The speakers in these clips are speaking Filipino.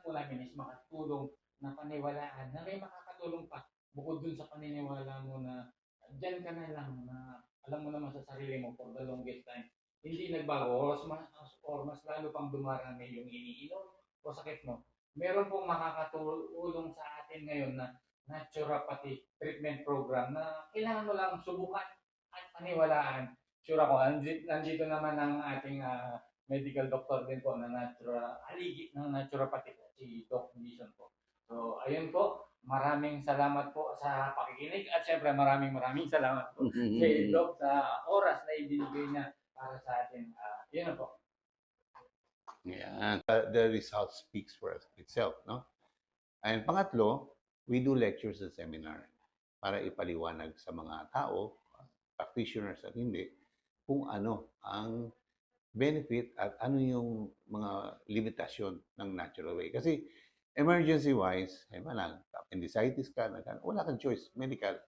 po namin is makatulong na paniwalaan na may makakatulong pa bukod dun sa paniniwala mo na diyan ka na lang na alam mo naman sa sarili mo for the longest time. Hindi nagbago or mas lalo pang dumarami yung iniinom o sakit mo. Meron pong makakatulong sa atin ngayon na naturopathy treatment program na kailangan mo lang subukan at paniwalaan. Sure ako, nandito naman ang ating medical doctor din po na aligi ng naturopathy po, si Doc Dizon po. So, ayun po, maraming salamat po sa pakikinig at syempre maraming salamat po kay Doc sa oras na ibinigay niya para sa atin. Yun na po. Yeah, the result speaks for itself, no? And pangatlo, we do lectures and seminar para ipaliwanag sa mga tao, practitioners at hindi, kung ano ang benefit at ano yung mga limitasyon ng natural way. Kasi emergency-wise, ay malang, appendicitis ka, wala kang choice, medical.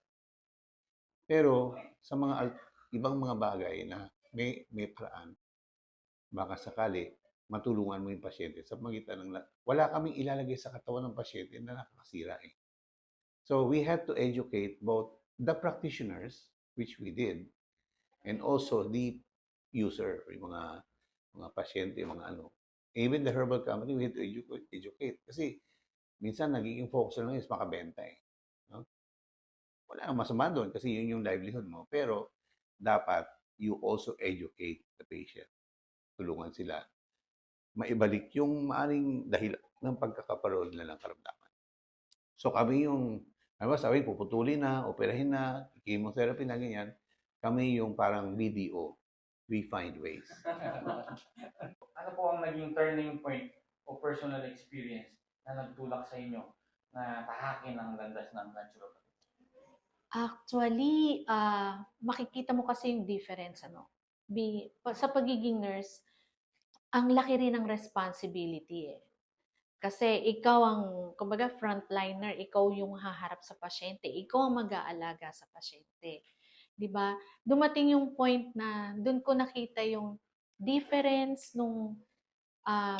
Pero sa mga ibang mga bagay na may paraan, baka sakali matulungan mo yung pasyente sa magitan ng wala kaming ilalagay sa katawan ng pasyente na nakakasira eh. So we had to educate both the practitioners, which we did, and also the user, yung mga pasyente, mga ano. Even the herbal company, we had to educate. Kasi minsan nagiging focus lang is makabenta eh. No? Wala nang masama doon kasi yun yung livelihood mo. Pero dapat you also educate the patient. Tulungan sila maibalik yung maaring dahilan ng pagkakaparoon nila ng karamdaman. So kami yung, sabi, puputulin na, operahin na, chemotherapy na ganyan, kami yung parang BDO. We find ways. Ano po ang naging turning point o personal experience na nagtulak sa inyo na tahakin ang landas ng naturopathy? Actually, makikita mo kasi yung difference, ano? Sa pagiging nurse, ang laki rin ng responsibility eh. Kasi ikaw ang, kumbaga, frontliner, ikaw yung haharap sa pasyente, ikaw ang mag-aalaga sa pasyente. 'Di ba? Dumating yung point na doon ko nakita yung difference nung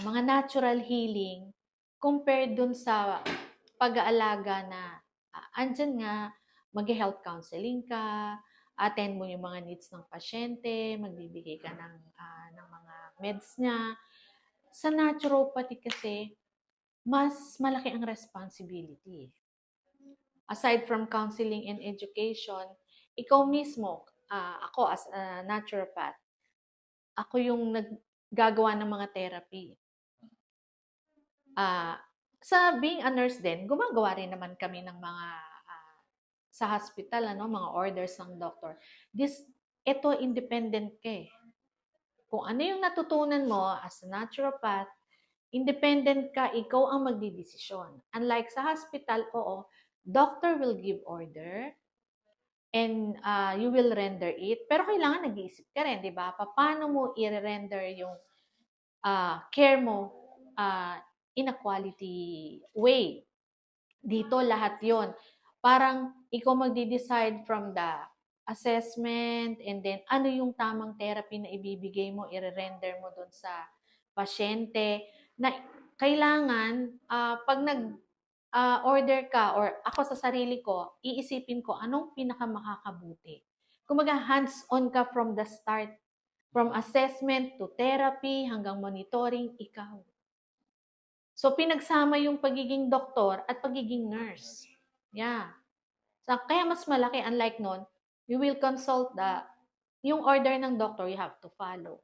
mga natural healing compared dun sa pag-aalaga na andyan nga, mag-health counseling ka, attend mo yung mga needs ng pasyente, magbibigay ka ng mga meds niya. Sa naturopathy kasi, mas malaki ang responsibility. Aside from counseling and education, ikaw mismo, ako as a naturopath, ako yung naggagawa ng mga therapy. Sa being a nurse din, gumagawa rin naman kami ng mga sa hospital, mga orders ng doctor. Ito independent ka eh. Kung ano yung natutunan mo as a naturopath, independent ka, ikaw ang magdidesisyon. Unlike sa hospital, oo, doctor will give order and you will render it. Pero kailangan nag-iisip ka rin, di ba? Paano mo i-render yung care mo in a quality way. Dito lahat yon. Parang ikaw magde-decide from the assessment and then ano yung tamang therapy na ibibigay mo, i-render mo doon sa pasyente na kailangan pag order ka or ako sa sarili ko, iisipin ko anong pinakamakakabuti. Kumaga hands-on ka from the start. From assessment to therapy hanggang monitoring, ikaw. So, pinagsama yung pagiging doktor at pagiging nurse. Yeah. So, kaya mas malaki, unlike nun, you will consult yung order ng doctor, you have to follow.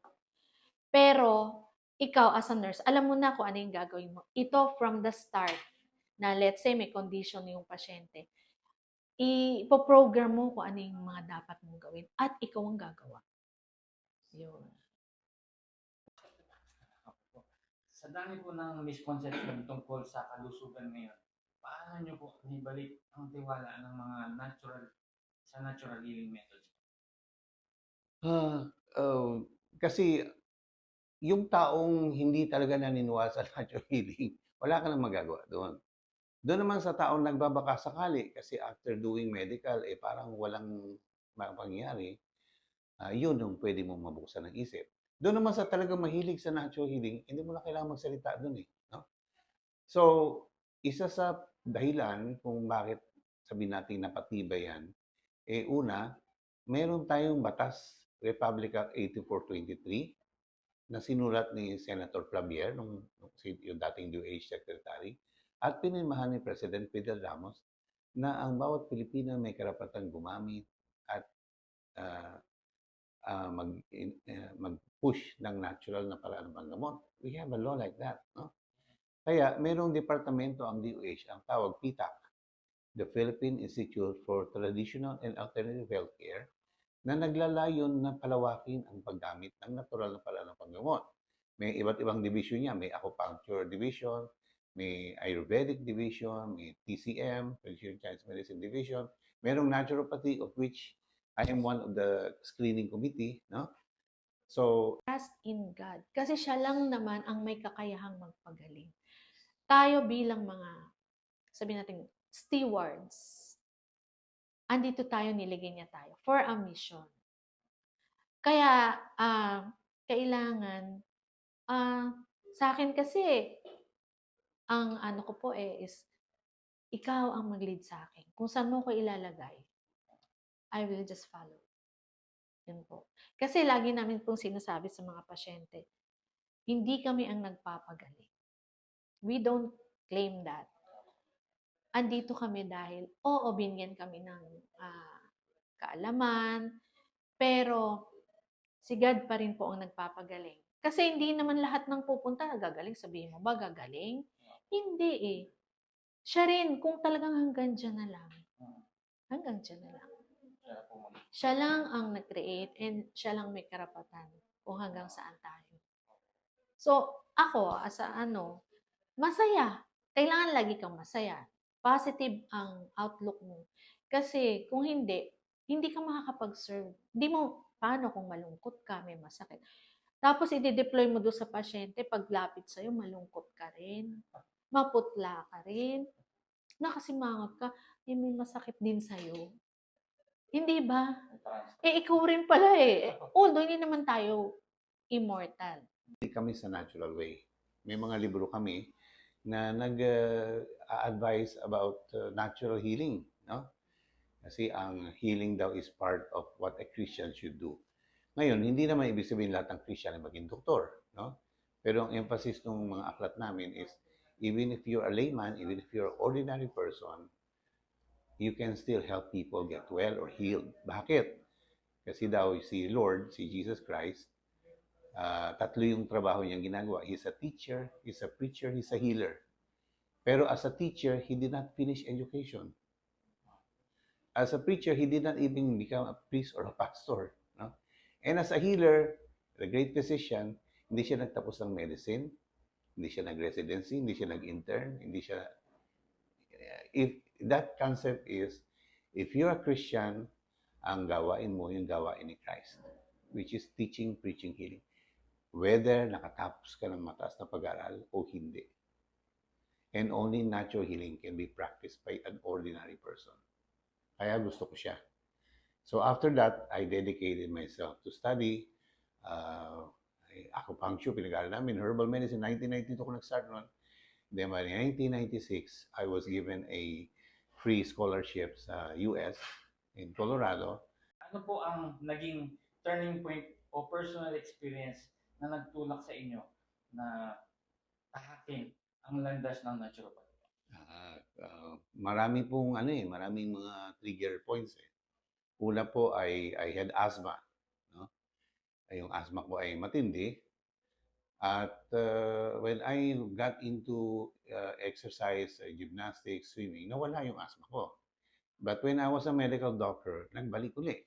Pero, ikaw as a nurse, alam mo na kung ano yung gagawin mo. Ito from the start, na let's say may condition yung pasyente, ipoprogram mo kung ano yung mga dapat mong gawin at ikaw ang gagawa. Yun. Sa dami po ng misconception tungkol sa kalusugan ngayon, paano nyo po ibalik ang tiwala ng mga natural healing methods? Kasi yung taong hindi talaga naniniwala sa natural healing, wala ka nang magagawa doon. Doon naman sa taong nagbabaka sakali kasi after doing medical, parang walang mapangyari, yun yung pwede mong mabuksan ng isip. Doon naman sa talagang mahilig sa natural healing, hindi mo na kailangan magsalita doon eh. No? So, isa sa dahilan kung bakit sabihin natin napatibay yan, una, meron tayong batas, Republic Act 8423, na sinulat ni Senator Clavier, yung dating DOH Secretary, at pinirmahan ni President Fidel Ramos na ang bawat Pilipino may karapatang gumamit at ah, mag-push ng natural na paraan ng panggamot. We have a law like that. No? Kaya merong departamento ang DOH, ang tawag PITAC, the Philippine Institute for Traditional and Alternative Healthcare, na naglalayon na palawakin ang paggamit ng natural na paraan ng panggamot. May iba't ibang division niya. May acupuncture division, may Ayurvedic division, may TCM, Traditional Chinese Medicine division. Merong naturopathy, of which I am one of the screening committee. No? So, Trust in God. Kasi siya lang naman ang may kakayahang magpagaling. Tayo bilang mga, sabihin natin, stewards, andito tayo, niligay niya tayo for a mission. Kaya, kailangan, sa akin kasi, ang ano ko po is, ikaw ang mag-lead sa akin. Kung saan mo ko ilalagay, I will just follow. Yun po. Kasi lagi namin pong sinasabi sa mga pasyente, hindi kami ang nagpapagaling. We don't claim that. Andito kami dahil, binigyan kami ng kaalaman, pero si God pa rin po ang nagpapagaling. Kasi hindi naman lahat ng pupunta gagaling. Sabihin mo ba gagaling? Hindi eh. Siya rin, kung talagang hanggang dyan na lang. Hanggang dyan na lang. Siya lang ang nag-create and siya lang may karapatan kung hanggang saan tayo. So, ako, masaya. Kailangan lagi kang masaya. Positive ang outlook mo. Kasi kung hindi ka makakapag-serve. Hindi mo, paano kung malungkot ka, may masakit. Tapos i-deploy mo doon sa pasyente, paglapit sa'yo, malungkot ka rin. Maputla ka rin. Nakasimangot ka, may masakit din sa'yo. Hindi ba? Ikaw rin pala eh. Although hindi naman tayo immortal. hindi kami sa natural way. May mga libro kami na nag-advise about natural healing. No? Kasi ang healing daw is part of what a Christian should do. Ngayon, hindi naman ibig sabihin lahat ng Christian ay maging doktor. No? Pero ang emphasis ng mga aklat namin is, even if you're a layman, even if you're an ordinary person, you can still help people get well or healed. Bakit? Kasi daw si Lord, si Jesus Christ, tatlo yung trabaho niyang ginagawa. He's a teacher, he's a preacher, he's a healer. Pero as a teacher, he did not finish education. As a preacher, he did not even become a priest or a pastor. No? And as a healer, the great physician, hindi siya nagtapos ng medicine, hindi siya nag-residency, hindi siya nag-intern, hindi siya... If that concept is, if you're a Christian, ang gawain mo yung gawain ni Christ, which is teaching, preaching, healing. Whether nakatapos ka ng mataas na pag-aral o hindi. And only natural healing can be practiced by an ordinary person. Kaya gusto ko siya. So after that, I dedicated myself to study acupuncture, pinag-aaral namin, herbal medicine. 1992 ko nag-start noon. Then by 1996, I was given a free scholarship sa US in Colorado. Ano po ang naging turning point o personal experience na nagtulak sa inyo na tahakin ang landas ng naturopathy? Maraming mga trigger points eh. Una po ay I had asthma, no? Yung asthma ko ay matindi. At when I got into exercise, gymnastics, swimming, nawala yung asthma ko. But when I was a medical doctor, nagbalik ulit.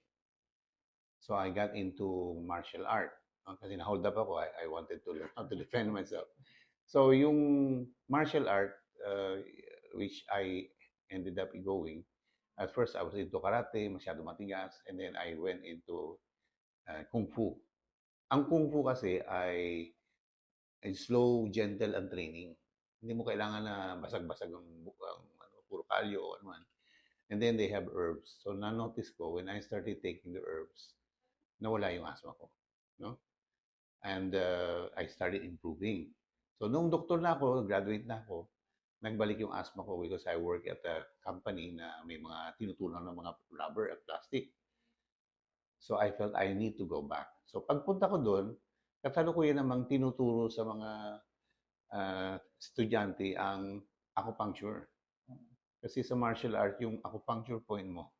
So I got into martial art. Kasi na-hold up ako, I wanted to learn how to defend myself. So yung martial art, which I ended up going, at first I was into karate, masyado matigas, and then I went into kung fu. Ang kung fu kasi ay slow, gentle ang training. Hindi mo kailangan na basag-basag ang puro kalyo o ano man. And then they have herbs. So na-notice ko, when I started taking the herbs, nawala yung asthma ko. No? And I started improving. So nung doktor na ako, graduate na ako, nagbalik yung asthma ko because I work at a company na may mga tinutunan ng mga rubber at plastic. So I felt I need to go back. So pagpunta ko doon, kasalukuyan namang tinuturo sa mga estudyante ang acupuncture. Kasi sa martial art, yung acupuncture point mo,